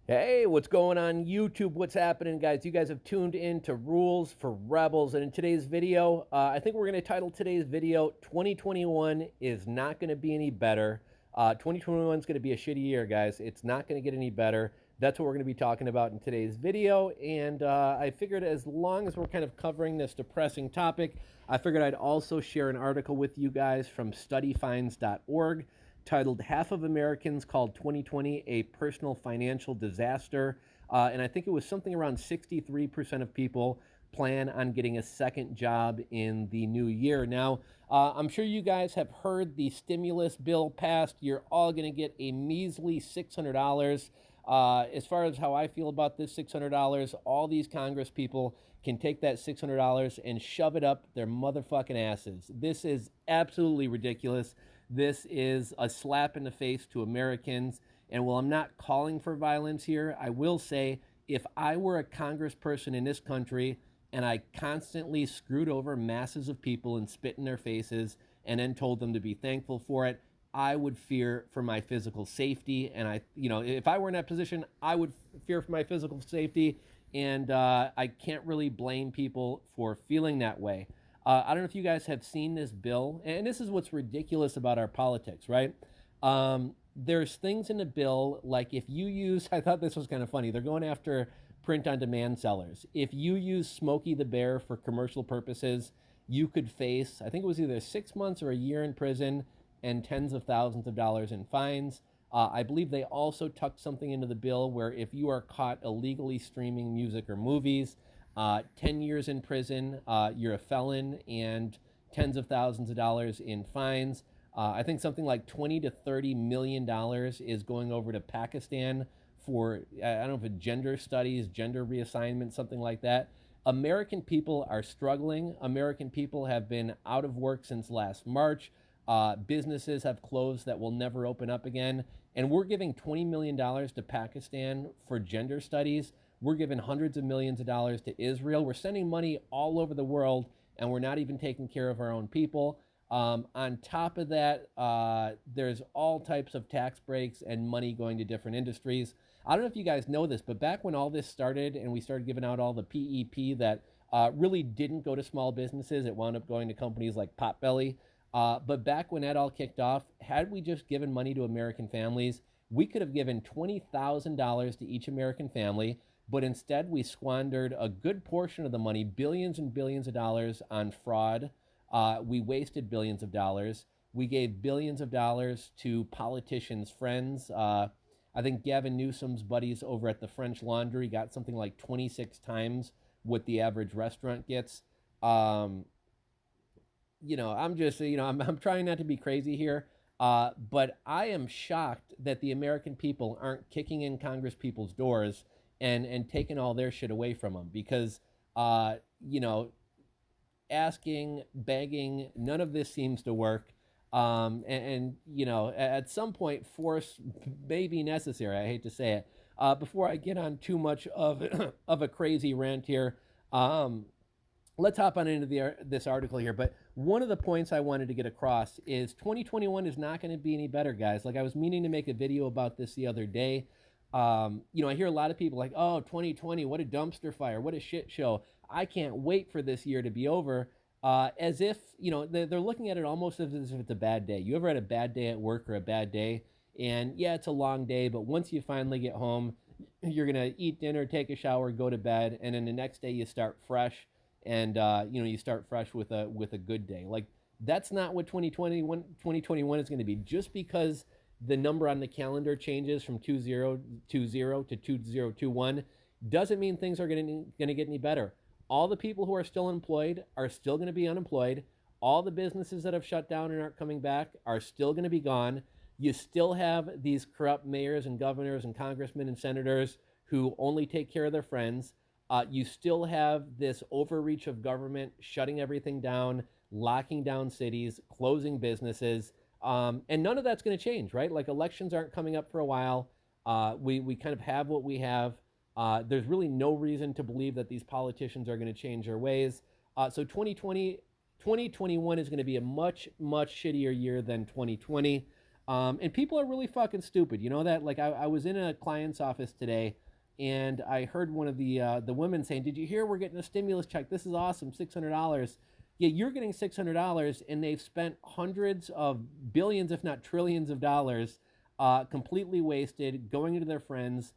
Hey, what's going on YouTube? What's happening, guys? You guys have tuned in to Rules for Rebels, and in today's video, I think we're going to title today's video 2021 is not going to be any better. 2021 is going to be a shitty year, guys. It's not going to get any better. That's what we're going to be talking about in today's video, and I figured as long as we're kind of covering this depressing topic, I figured I'd also share an article with you guys from studyfinds.org titled Half of Americans Called 2020 a Personal Financial Disaster. And I think it was something around 63% of people plan on getting a second job in the new year. Now, I'm sure you guys have heard the stimulus bill passed. You're all going to get a measly $600. As far as how I feel about this $600, all these Congress people can take that $600 and shove it up their motherfucking asses. This is absolutely ridiculous. This is a slap in the face to Americans. And while I'm not calling for violence here, I will say if I were a congressperson in this country and I constantly screwed over masses of people and spit in their faces and then told them to be thankful for it, I would fear for my physical safety. And if I were in that position, I would fear for my physical safety. And I can't really blame people for feeling that way. I don't know if you guys have seen this bill, and this is what's ridiculous about our politics, right? There's things in the bill like if you use, I thought this was kind of funny, they're going after print on demand sellers. If you use Smokey the Bear for commercial purposes, you could face, I think it was either 6 months or a year in prison and tens of thousands of dollars in fines. I believe they also tucked something into the bill where if you are caught illegally streaming music or movies, 10 years in prison, you're a felon, and tens of thousands of dollars in fines. I think something like 20 to 30 million dollars is going over to Pakistan for, I don't know if it's gender studies, gender reassignment, something like that. American people are struggling. American people have been out of work since last March. Businesses have closed that will never open up again. And we're giving $20 million to Pakistan for gender studies. We're giving hundreds of millions of dollars to Israel. We're sending money all over the world, and we're not even taking care of our own people. On top of that, there's all types of tax breaks and money going to different industries. I don't know if you guys know this, but back when all this started and we started giving out all the PEP that really didn't go to small businesses, it wound up going to companies like Potbelly. But back when that all kicked off, had we just given money to American families, we could have given $20,000 to each American family. But instead, we squandered a good portion of the money, billions and billions of dollars, on fraud. We wasted billions of dollars. We gave billions of dollars to politicians' friends. I think Gavin Newsom's buddies over at the French Laundry got something like 26 times what the average restaurant gets. Um, I'm trying not to be crazy here, but I am shocked that the American people aren't kicking in Congress people's doors and taking all their shit away from them because, uh, you know, asking, begging, none of this seems to work. At some point, force may be necessary. I hate to say it. Before I get on too much of of a crazy rant here, let's hop on into this article here. But one of the points I wanted to get across is 2021 is not going to be any better, guys. Like I was meaning to make a video about this the other day. I hear a lot of people like, oh, 2020, what a dumpster fire, what a shit show. I can't wait for this year to be over. As if, they're looking at it almost as if it's a bad day. You ever had a bad day at work or a bad day? And yeah, it's a long day, but once you finally get home, you're going to eat dinner, take a shower, go to bed, and then the next day you start fresh and you start fresh with a good day. Like that's not what 2021 is going to be. Just because the number on the calendar changes from 2020 to 2021 doesn't mean things are going to get any better. All the people who are still employed are still going to be unemployed. All the businesses that have shut down and aren't coming back are still going to be gone. You still have these corrupt mayors and governors and congressmen and senators who only take care of their friends. You still have this overreach of government shutting everything down, locking down cities, closing businesses, and none of that's going to change, right? Like elections aren't coming up for a while. We kind of have what we have. There's really no reason to believe that these politicians are going to change their ways. So 2021 is going to be a much, much shittier year than 2020. And people are really fucking stupid. You know that? Like I was in a client's office today, and I heard one of the women saying, "Did you hear we're getting a stimulus check? This is awesome, $600." Yeah, you're getting $600, and they've spent hundreds of billions, if not trillions, of dollars, completely wasted, going into their friends.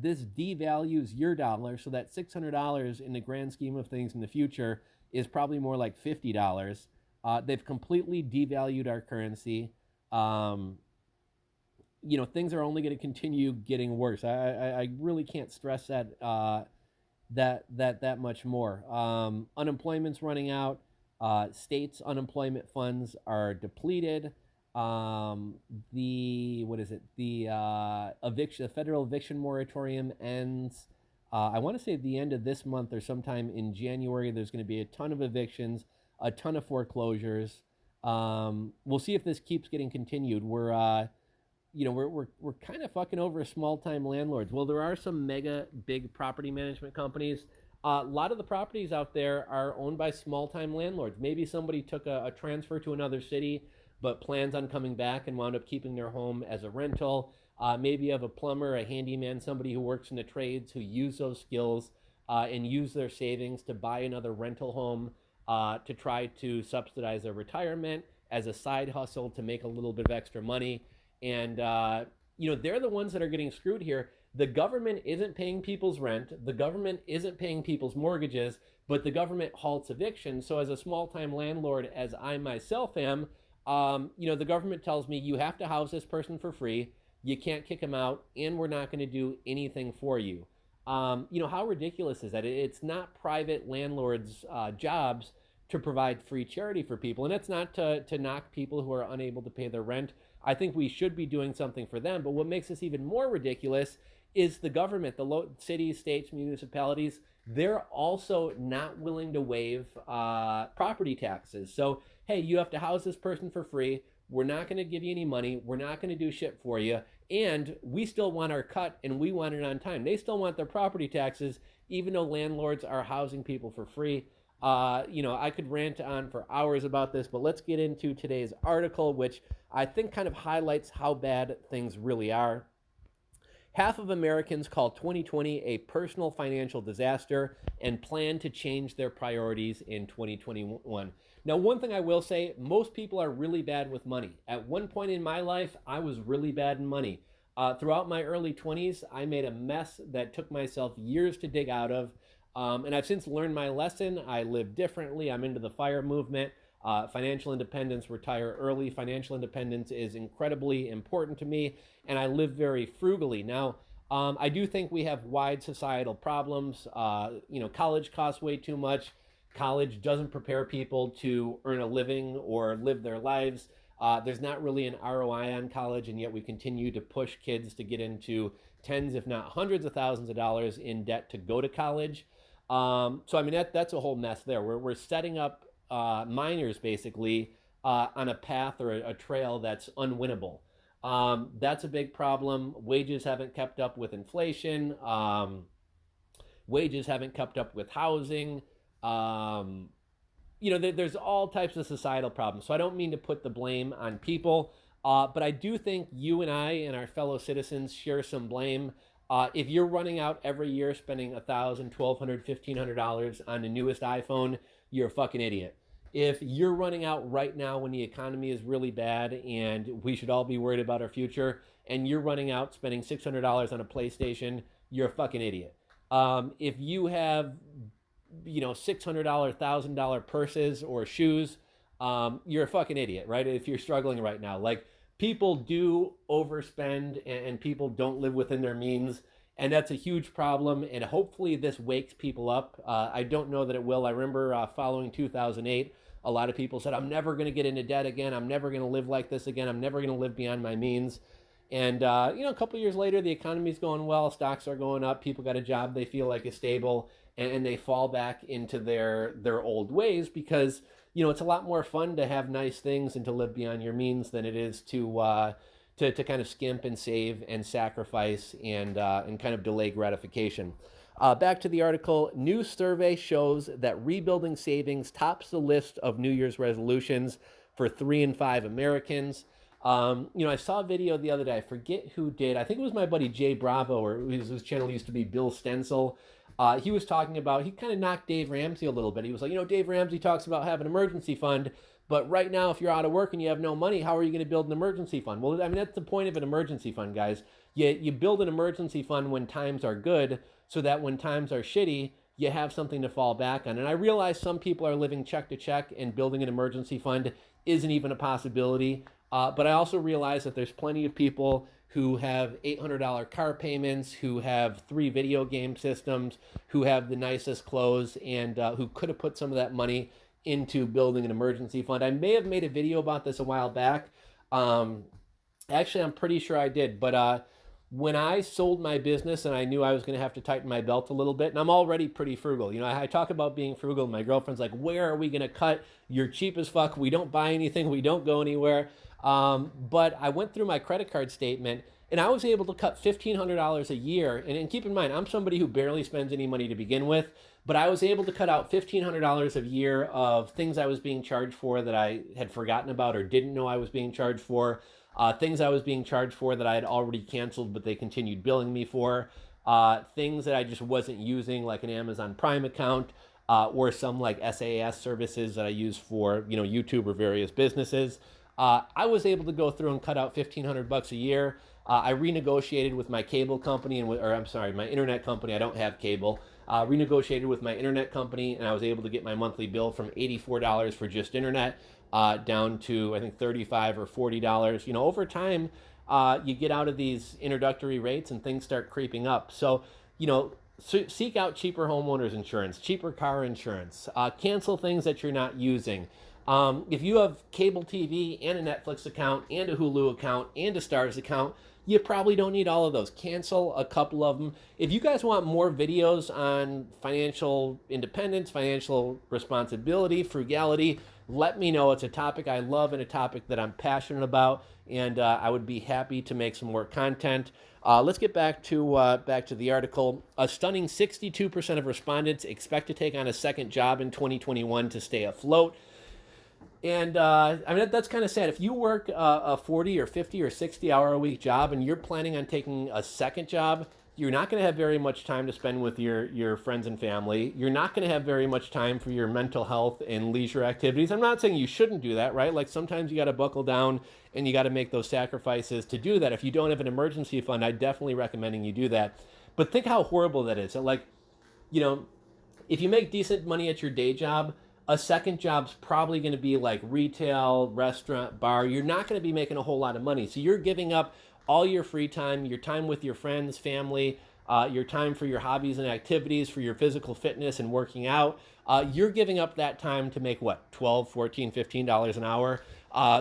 This devalues your dollar, so that $600 in the grand scheme of things in the future is probably more like $50. They've completely devalued our currency. Um, Things are only going to continue getting worse. I really can't stress that much more. Unemployment's running out. States' unemployment funds are depleted. The what is it? The federal eviction moratorium ends. I want to say at the end of this month or sometime in January. There's going to be a ton of evictions, a ton of foreclosures. We'll see if this keeps getting continued. We're kind of fucking over small time landlords. Well, there are some mega big property management companies. A lot of the properties out there are owned by small time landlords. Maybe somebody took a transfer to another city, but plans on coming back and wound up keeping their home as a rental. Maybe you have a plumber, a handyman, somebody who works in the trades who use those skills and use their savings to buy another rental home to try to subsidize their retirement as a side hustle to make a little bit of extra money. And they're the ones that are getting screwed here. The government isn't paying people's rent, the government isn't paying people's mortgages, but the government halts eviction. So as a small-time landlord, as I myself am, the government tells me you have to house this person for free, you can't kick them out, and we're not going to do anything for you. How ridiculous is that? It's not private landlords' jobs to provide free charity for people. And it's not to knock people who are unable to pay their rent. I think we should be doing something for them. But what makes this even more ridiculous is the government, the cities, states, municipalities, they're also not willing to waive property taxes. So, hey, you have to house this person for free. We're not going to give you any money. We're not going to do shit for you. And we still want our cut, and we want it on time. They still want their property taxes, even though landlords are housing people for free. I could rant on for hours about this, but let's get into today's article, which I think kind of highlights how bad things really are. Half of Americans call 2020 a personal financial disaster and plan to change their priorities in 2021. Now, one thing I will say, most people are really bad with money. At one point in my life, I was really bad in money. Throughout my early 20s, I made a mess that took myself years to dig out of. And I've since learned my lesson. I live differently. I'm into the FIRE movement. Financial independence, retire early. Financial independence is incredibly important to me, and I live very frugally. Now, I do think we have wide societal problems. College costs way too much. College doesn't prepare people to earn a living or live their lives. There's not really an ROI on college, and yet we continue to push kids to get into tens, if not hundreds of thousands of dollars in debt to go to college. That's a whole mess there. We're setting up minors basically on a path or a trail that's unwinnable. That's a big problem. Wages haven't kept up with inflation. Wages haven't kept up with housing. There's all types of societal problems. So I don't mean to put the blame on people, but I do think you and I and our fellow citizens share some blame. If you're running out every year spending $1,000, $1,200, $1,500 on the newest iPhone, you're a fucking idiot. If you're running out right now when the economy is really bad and we should all be worried about our future, and you're running out spending $600 on a PlayStation, you're a fucking idiot. If you have, $600, $1,000 purses or shoes, you're a fucking idiot, right? If you're struggling right now, like, people do overspend and people don't live within their means, and that's a huge problem, and hopefully this wakes people up. I don't know that it will. I remember following 2008, a lot of people said, I'm never going to get into debt again. I'm never going to live like this again. I'm never going to live beyond my means. And, a couple of years later, the economy's going well. Stocks are going up. People got a job they feel like is stable, and they fall back into their old ways because, it's a lot more fun to have nice things and to live beyond your means than it is to kind of skimp and save and sacrifice and kind of delay gratification. Back to the article. New survey shows that rebuilding savings tops the list of New Year's resolutions for 3 in 5 Americans. I saw a video the other day. I forget who did. I think it was my buddy Jay Bravo, or his channel used to be Bill Stencil. He was talking about, he kind of knocked Dave Ramsey a little bit. He was like, Dave Ramsey talks about having an emergency fund, but right now, if you're out of work and you have no money, how are you going to build an emergency fund? Well, I mean, that's the point of an emergency fund, guys. You build an emergency fund when times are good, so that when times are shitty, you have something to fall back on. And I realize some people are living check to check, and building an emergency fund isn't even a possibility. But I also realize that there's plenty of people who have $800 car payments, who have 3 video game systems, who have the nicest clothes, and who could have put some of that money into building an emergency fund. I may have made a video about this a while back. Actually, I'm pretty sure I did. But when I sold my business and I knew I was going to have to tighten my belt a little bit, and I'm already pretty frugal. I talk about being frugal, and my girlfriend's like, where are we going to cut? You're cheap as fuck. We don't buy anything. We don't go anywhere. But I went through my credit card statement, and I was able to cut $1,500 a year. And keep in mind, I'm somebody who barely spends any money to begin with, but I was able to cut out $1,500 a year of things I was being charged for that I had forgotten about or didn't know I was being charged for, things I was being charged for that I had already canceled, but they continued billing me for, things that I just wasn't using, like an Amazon Prime account, or some like SAS services that I use for, YouTube or various businesses. I was able to go through and cut out $1,500 a year. I renegotiated with my cable company, my internet company. I don't have cable. Renegotiated with my internet company, and I was able to get my monthly bill from $84 for just internet down to, I think, $35 or $40. Over time, you get out of these introductory rates and things start creeping up. So, seek out cheaper homeowners insurance, cheaper car insurance, cancel things that you're not using. If you have cable TV and a Netflix account and a Hulu account and a Starz account, you probably don't need all of those. Cancel a couple of them. If you guys want more videos on financial independence, financial responsibility, frugality, let me know. It's a topic I love and a topic that I'm passionate about, and I would be happy to make some more content. Let's get back to the article. A stunning 62% of respondents expect to take on a second job in 2021 to stay afloat. And that's kind of sad. If you work a 40 or 50 or 60 hour a week job and you're planning on taking a second job, you're not going to have very much time to spend with your friends and family. You're not going to have very much time for your mental health and leisure activities. I'm not saying you shouldn't do that, right? Like sometimes you got to buckle down and you got to make those sacrifices to do that. If you don't have an emergency fund, I definitely recommend you do that. But think how horrible that is. Like, if you make decent money at your day job, a second job's probably going to be like retail, restaurant, bar. You're not going to be making a whole lot of money. So you're giving up all your free time, your time with your friends, family, your time for your hobbies and activities, for your physical fitness and working out. You're giving up that time to make what, $12, $14, $15 an hour?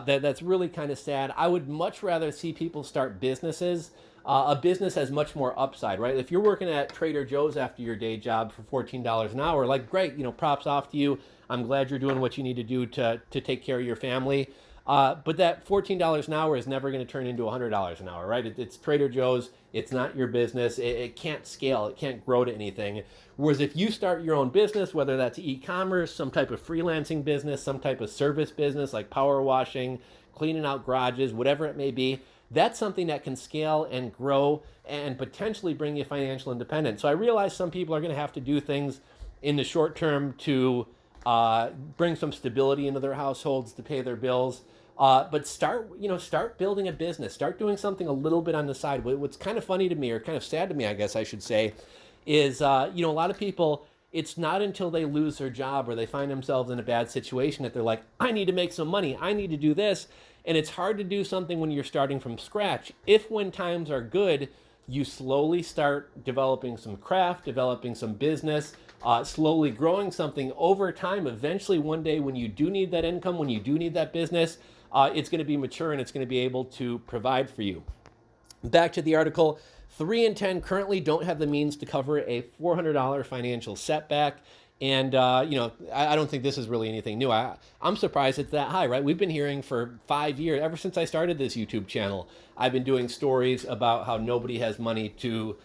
That's really kind of sad. I would much rather see people start businesses. A business has much more upside, right? If you're working at Trader Joe's after your day job for $14 an hour, like great, props off to you. I'm glad you're doing what you need to do to take care of your family. But that $14 an hour is never going to turn into $100 an hour, right? It's Trader Joe's. It's not your business. It can't scale. It can't grow to anything. Whereas if you start your own business, whether that's e-commerce, some type of freelancing business, some type of service business like power washing, cleaning out garages, whatever it may be, that's something that can scale and grow and potentially bring you financial independence. So I realize some people are going to have to do things in the short term to bring some stability into their households, to pay their bills. But start building a business. Start doing something a little bit on the side. What's kind of funny to me, or kind of sad to me, I guess I should say, is a lot of people, it's not until they lose their job or they find themselves in a bad situation that they're like, I need to make some money. I need to do this. And it's hard to do something when you're starting from scratch. If when times are good, you slowly start developing some craft, developing some business, slowly growing something over time. Eventually, one day when you do need that income, when you do need that business, it's going to be mature and it's going to be able to provide for you. Back to the article, 3 in 10 currently don't have the means to cover a $400 financial setback. And, I don't think this is really anything new. I'm surprised it's that high, right? We've been hearing for 5 years, ever since I started this YouTube channel, I've been doing stories about how nobody has money to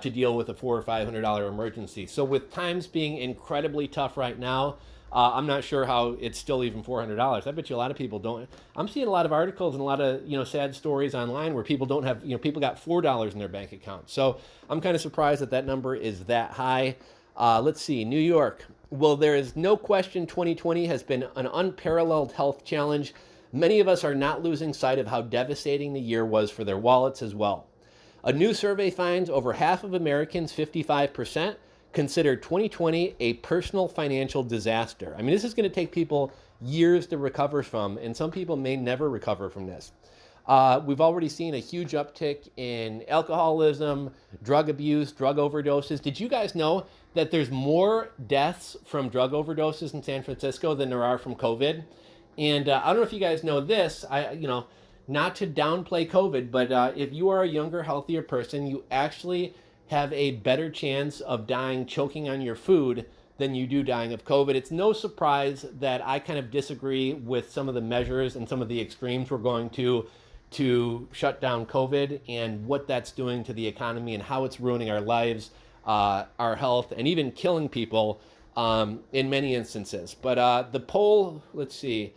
deal with a $400 or $500 emergency. So with times being incredibly tough right now, I'm not sure how it's still even $400. I bet you a lot of people don't. I'm seeing a lot of articles and a lot of sad stories online where people don't have people got $4 in their bank account. So I'm kind of surprised that that number is that high. Let's see, New York. Well, there is no question 2020 has been an unparalleled health challenge. Many of us are not losing sight of how devastating the year was for their wallets as well. A new survey finds over half of Americans, 55%, consider 2020 a personal financial disaster. I mean, this is going to take people years to recover from, and some people may never recover from this. We've already seen a huge uptick in alcoholism, drug abuse, drug overdoses. Did you guys know that there's more deaths from drug overdoses in San Francisco than there are from COVID? And I don't know if you guys know this. Not to downplay COVID, but if you are a younger, healthier person, you actually have a better chance of dying choking on your food than you do dying of COVID. It's no surprise that I kind of disagree with some of the measures and some of the extremes we're going to shut down COVID and what that's doing to the economy and how it's ruining our lives, our health, and even killing people in many instances. But the poll, let's see.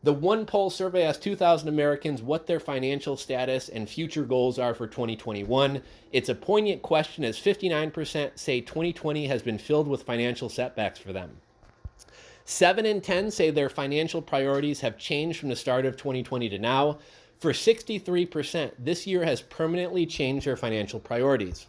The One Poll survey asked 2,000 Americans what their financial status and future goals are for 2021. It's a poignant question as 59% say 2020 has been filled with financial setbacks for them. 7 in 10 say their financial priorities have changed from the start of 2020 to now. For 63%, this year has permanently changed their financial priorities.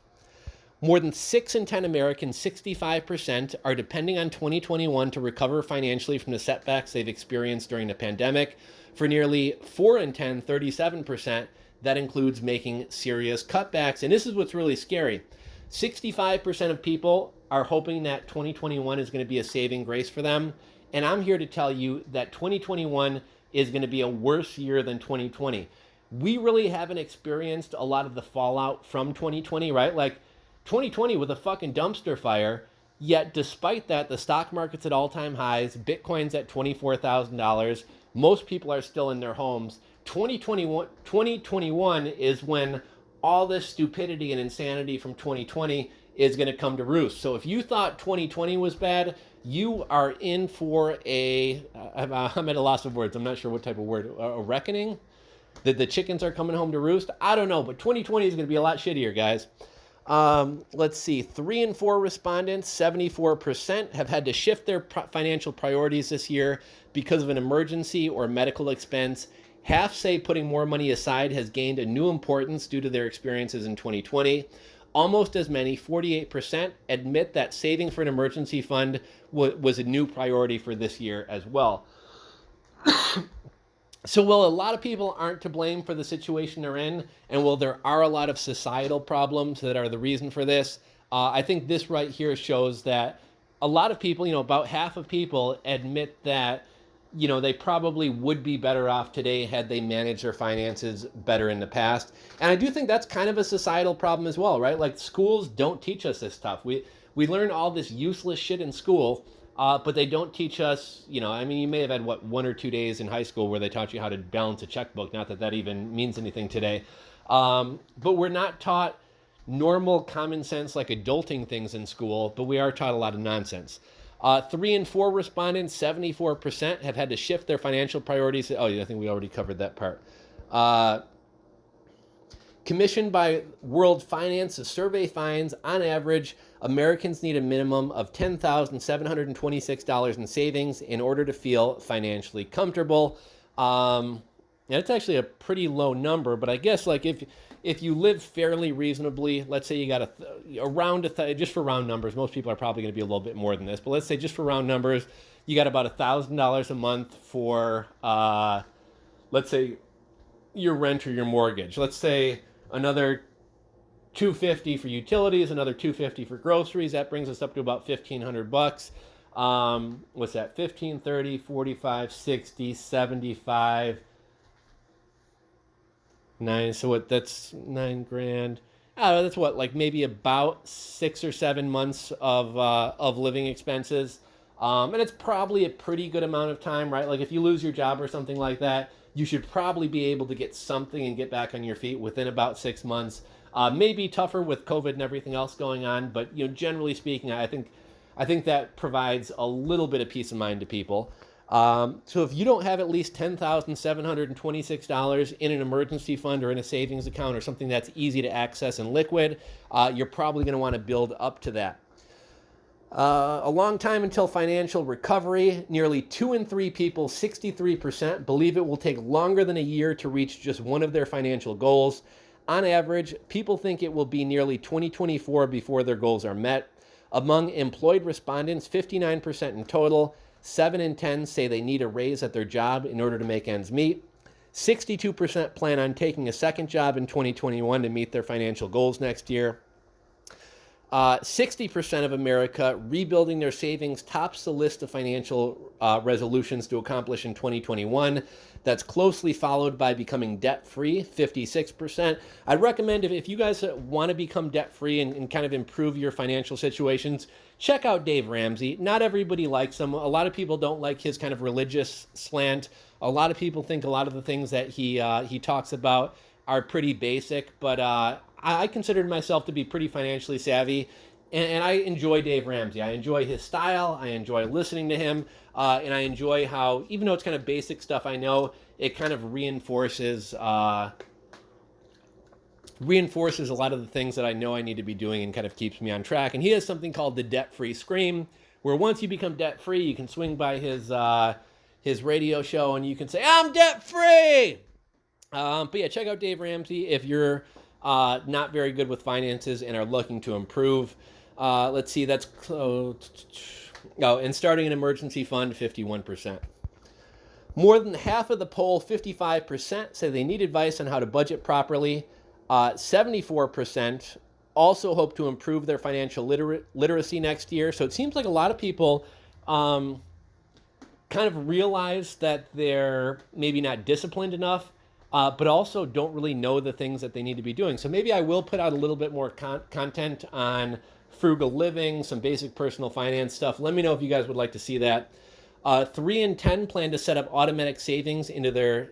More than 6 in 10 Americans, 65%, are depending on 2021 to recover financially from the setbacks they've experienced during the pandemic. For nearly 4 in 10, 37%, that includes making serious cutbacks. And this is what's really scary. 65% of people are hoping that 2021 is going to be a saving grace for them. And I'm here to tell you that 2021 is going to be a worse year than 2020. We really haven't experienced a lot of the fallout from 2020, right? Like, 2020 with a fucking dumpster fire, yet despite that, the stock market's at all-time highs, Bitcoin's at $24,000, most people are still in their homes. 2021 is when all this stupidity and insanity from 2020 is going to come to roost. So if you thought 2020 was bad, you are in for I'm at a loss of words. I'm not sure what type of word, a reckoning? That the chickens are coming home to roost? I don't know, but 2020 is going to be a lot shittier, guys. Let's see, 3 in 4 respondents, 74%, have had to shift their financial priorities this year because of an emergency or medical expense. Half say putting more money aside has gained a new importance due to their experiences in 2020. Almost as many, 48%, admit that saving for an emergency fund was a new priority for this year as well. So while a lot of people aren't to blame for the situation they're in, and while there are a lot of societal problems that are the reason for this, I think this right here shows that a lot of people, about half of people admit that, they probably would be better off today had they managed their finances better in the past. And I do think that's kind of a societal problem as well, right? Like, schools don't teach us this stuff. We learn all this useless shit in school, but they don't teach us, you may have had, 1 or 2 days in high school where they taught you how to balance a checkbook. Not that that even means anything today. But we're not taught normal common sense, like adulting things in school, but we are taught a lot of nonsense. 3 in 4 respondents, 74%, have had to shift their financial priorities. Oh, yeah, I think we already covered that part. Commissioned by World Finance, a survey finds, on average, Americans need a minimum of $10,726 in savings in order to feel financially comfortable. That's actually a pretty low number, but I guess like if you live fairly reasonably, let's say you got just for round numbers, most people are probably going to be a little bit more than this, but let's say just for round numbers, you got about $1,000 a month for, let's say, your rent or your mortgage. Let's say another $250 for utilities, another $250 for groceries. That brings us up to about $1,500. What's that? 15, 30, 45, 60, 75, 9. So what? That's $9,000. I don't know, that's what, like maybe about 6 or 7 months of living expenses. And it's probably a pretty good amount of time, right? Like if you lose your job or something like that, you should probably be able to get something and get back on your feet within about 6 months. Maybe tougher with COVID and everything else going on, but generally speaking, I think I think that provides a little bit of peace of mind to people. So if you don't have at least $10,726 in an emergency fund or in a savings account or something that's easy to access and liquid, you're probably going to want to build up to that. A long time until financial recovery. Nearly 2 in 3 people, 63%, believe it will take longer than a year to reach just one of their financial goals. On average, people think it will be nearly 2024 before their goals are met. Among employed respondents, 59% in total, 7 in 10 say they need a raise at their job in order to make ends meet. 62% plan on taking a second job in 2021 to meet their financial goals next year. 60% of America rebuilding their savings tops the list of financial resolutions to accomplish in 2021. That's closely followed by becoming debt-free, 56%. I'd recommend if you guys want to become debt-free and kind of improve your financial situations, check out Dave Ramsey. Not everybody likes him. A lot of people don't like his kind of religious slant. A lot of people think a lot of the things that he talks about are pretty basic, but I considered myself to be pretty financially savvy, and I enjoy Dave Ramsey. I enjoy his style. I enjoy listening to him, and I enjoy how, even though it's kind of basic stuff, I know it kind of reinforces a lot of the things that I know I need to be doing and kind of keeps me on track. And he has something called the Debt-Free Scream, where once you become debt-free, you can swing by his radio show and you can say, "I'm debt-free!" But yeah, check out Dave Ramsey if you're not very good with finances and are looking to improve. Let's see, that's and starting an emergency fund, 51%. More than half of the poll, 55%, say they need advice on how to budget properly. 74% also hope to improve their financial literacy next year. So it seems like a lot of people kind of realize that they're maybe not disciplined enough, but also don't really know the things that they need to be doing. So maybe I will put out a little bit more content on frugal living, some basic personal finance stuff. Let me know if you guys would like to see that. 3 in 10 plan to set up automatic savings into their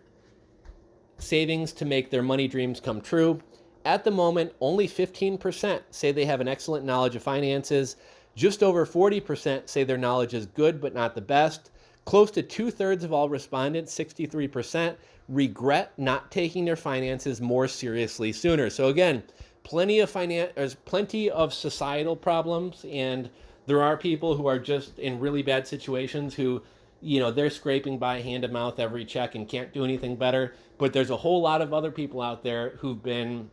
savings to make their money dreams come true. At the moment, only 15% say they have an excellent knowledge of finances. Just over 40% say their knowledge is good but not the best. Close to 2/3 of all respondents, 63%, regret not taking their finances more seriously sooner. So again, there's plenty of societal problems, and there are people who are just in really bad situations who, they're scraping by hand to mouth every check and can't do anything better. But there's a whole lot of other people out there who've been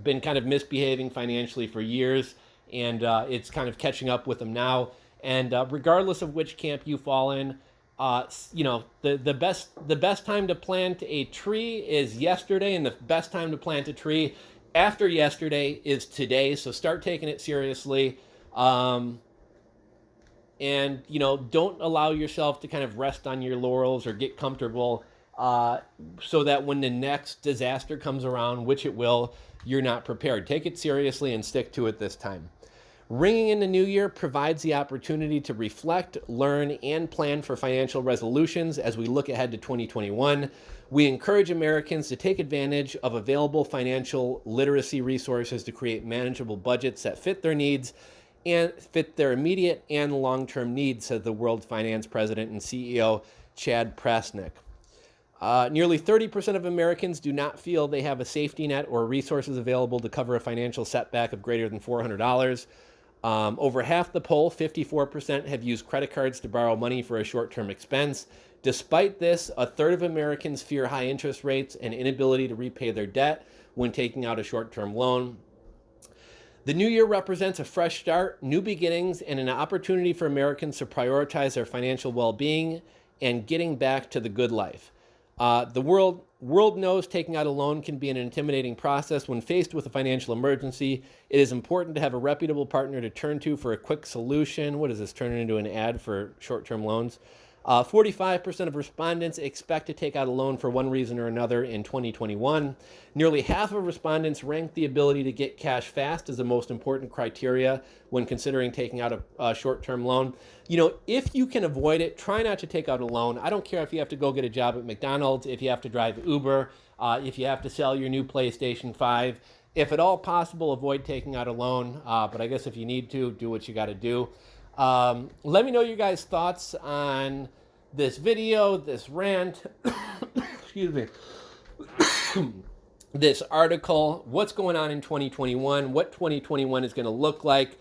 kind of misbehaving financially for years, and it's kind of catching up with them now. And regardless of which camp you fall in, the best time to plant a tree is yesterday, and the best time to plant a tree after yesterday is today. So start taking it seriously, and don't allow yourself to kind of rest on your laurels or get comfortable, so that when the next disaster comes around, which it will, you're not prepared. Take it seriously and stick to it this time. Ringing in the new year provides the opportunity to reflect, learn, and plan for financial resolutions as we look ahead to 2021. We encourage Americans to take advantage of available financial literacy resources to create manageable budgets that fit their needs and fit their immediate and long-term needs, said the World Finance President and CEO Chad Prasnick. Nearly 30% of Americans do not feel they have a safety net or resources available to cover a financial setback of greater than $400. Over half the poll, 54%, have used credit cards to borrow money for a short-term expense. Despite this, 1/3 of Americans fear high interest rates and inability to repay their debt when taking out a short-term loan. The new year represents a fresh start, new beginnings, and an opportunity for Americans to prioritize their financial well-being and getting back to the good life. The world knows taking out a loan can be an intimidating process. When faced with a financial emergency, it is important to have a reputable partner to turn to for a quick solution. What is this turning into, an ad for short-term loans? 45% of respondents expect to take out a loan for one reason or another in 2021. Nearly half of respondents rank the ability to get cash fast as the most important criteria when considering taking out a short-term loan. If you can avoid it, try not to take out a loan. I don't care if you have to go get a job at McDonald's, if you have to drive Uber, if you have to sell your new PlayStation 5. If at all possible, avoid taking out a loan. But I guess if you need to, do what you got to do. Let me know your guys' thoughts on this video, this rant, excuse me, this article, what's going on in 2021, what 2021 is going to look like.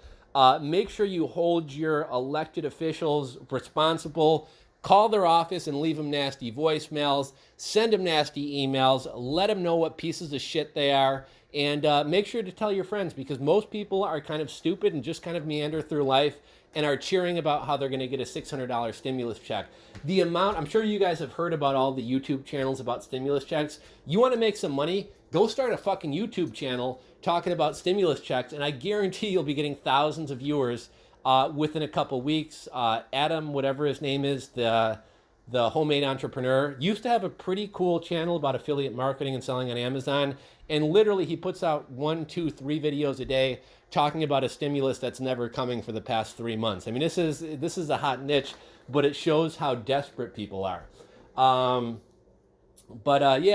Make sure you hold your elected officials responsible. Call their office and leave them nasty voicemails. Send them nasty emails. Let them know what pieces of shit they are. And make sure to tell your friends, because most people are kind of stupid and just kind of meander through life and are cheering about how they're going to get a $600 stimulus check. The amount, I'm sure you guys have heard about all the YouTube channels about stimulus checks. You want to make some money? Go start a fucking YouTube channel talking about stimulus checks, and I guarantee you'll be getting thousands of viewers within a couple weeks. Adam, whatever his name is, the homemade entrepreneur, used to have a pretty cool channel about affiliate marketing and selling on Amazon. And literally he puts out 1, 2, 3 videos a day talking about a stimulus that's never coming for the past 3 months. I mean, this is a hot niche, but it shows how desperate people are. Yeah,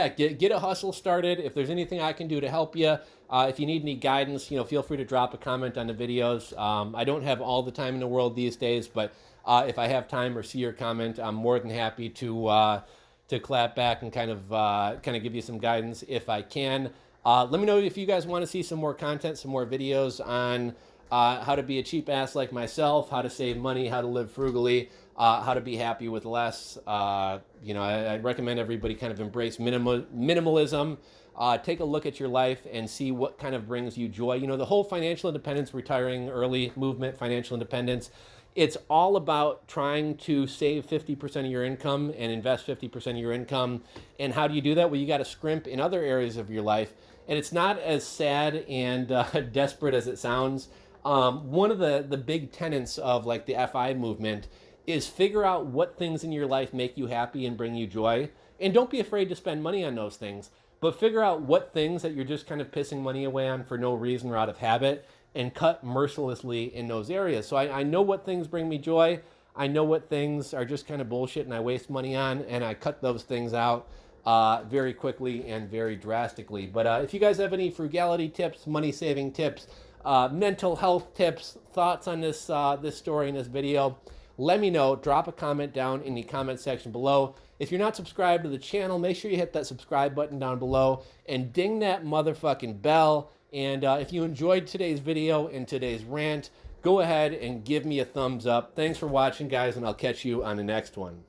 get a hustle started. If there's anything I can do to help you, if you need any guidance, feel free to drop a comment on the videos. I don't have all the time in the world these days, but if I have time or see your comment, I'm more than happy to clap back and kind of give you some guidance if I can. Let me know if you guys want to see some more content, some more videos on how to be a cheap ass like myself, how to save money, how to live frugally, how to be happy with less. I recommend everybody kind of embrace minimalism. Take a look at your life and see what kind of brings you joy. The whole financial independence, retiring early movement, financial independence, it's all about trying to save 50% of your income and invest 50% of your income. And how do you do that? Well, you got to scrimp in other areas of your life. And it's not as sad and desperate as it sounds. One of the big tenets of like the FI movement is figure out what things in your life make you happy and bring you joy. And don't be afraid to spend money on those things, but figure out what things that you're just kind of pissing money away on for no reason or out of habit, and cut mercilessly in those areas. So I know what things bring me joy. I know what things are just kind of bullshit and I waste money on, and I cut those things out very quickly and very drastically. But if you guys have any frugality tips, money saving tips, mental health tips, thoughts on this story in this video, let me know. Drop a comment down in the comment section below. If you're not subscribed to the channel, make sure you hit that subscribe button down below and ding that motherfucking bell. And if you enjoyed today's video and today's rant, go ahead and give me a thumbs up. Thanks for watching, guys, and I'll catch you on the next one.